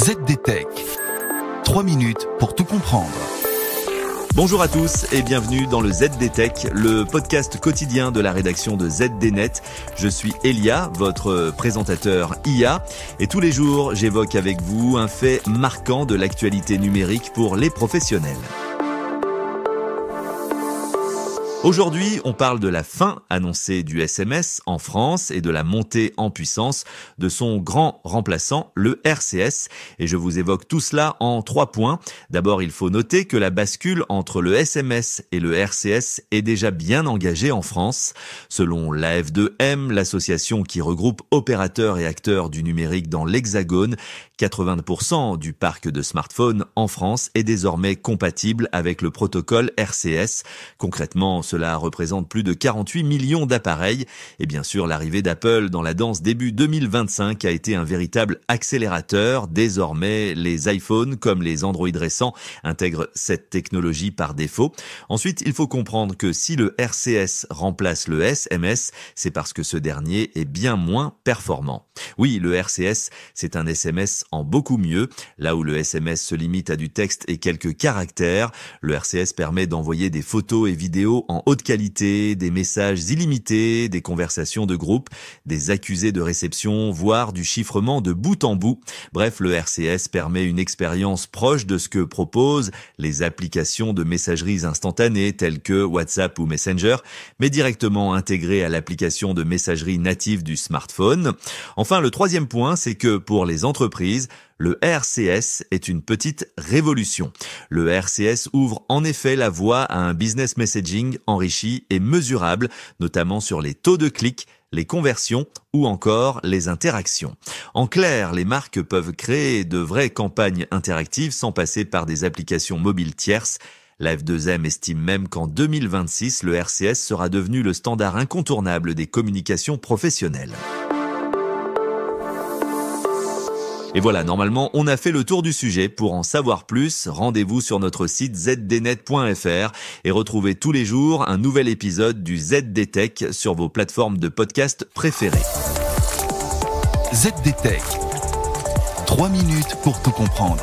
ZDTech. 3 minutes pour tout comprendre. Bonjour à tous et bienvenue dans le ZDTech, le podcast quotidien de la rédaction de ZDNet. Je suis Elia, votre présentateur IA, et tous les jours j'évoque avec vous un fait marquant de l'actualité numérique pour les professionnels. Aujourd'hui, on parle de la fin annoncée du SMS en France et de la montée en puissance de son grand remplaçant, le RCS. Et je vous évoque tout cela en 3 points. D'abord, il faut noter que la bascule entre le SMS et le RCS est déjà bien engagée en France. Selon l'AF2M, l'association qui regroupe opérateurs et acteurs du numérique dans l'Hexagone, 80% du parc de smartphones en France est désormais compatible avec le protocole RCS. Concrètement, cela représente plus de 48 millions d'appareils. Et bien sûr, l'arrivée d'Apple dans la danse début 2025 a été un véritable accélérateur. Désormais, les iPhones, comme les Android récents, intègrent cette technologie par défaut. Ensuite, il faut comprendre que si le RCS remplace le SMS, c'est parce que ce dernier est bien moins performant. Oui, le RCS, c'est un SMS en beaucoup mieux. Là où le SMS se limite à du texte et quelques caractères, le RCS permet d'envoyer des photos et vidéos en haute qualité, des messages illimités, des conversations de groupe, des accusés de réception, voire du chiffrement de bout en bout. Bref, le RCS permet une expérience proche de ce que proposent les applications de messageries instantanées telles que WhatsApp ou Messenger, mais directement intégrées à l'application de messagerie native du smartphone. Enfin, le troisième point, c'est que pour les entreprises, le RCS est une petite révolution. Le RCS ouvre en effet la voie à un business messaging enrichi et mesurable, notamment sur les taux de clics, les conversions ou encore les interactions. En clair, les marques peuvent créer de vraies campagnes interactives sans passer par des applications mobiles tierces. La F2M estime même qu'en 2026, le RCS sera devenu le standard incontournable des communications professionnelles. Et voilà, normalement, on a fait le tour du sujet. Pour en savoir plus, rendez-vous sur notre site zdnet.fr et retrouvez tous les jours un nouvel épisode du ZDTech sur vos plateformes de podcast préférées. ZDTech. 3 minutes pour tout comprendre.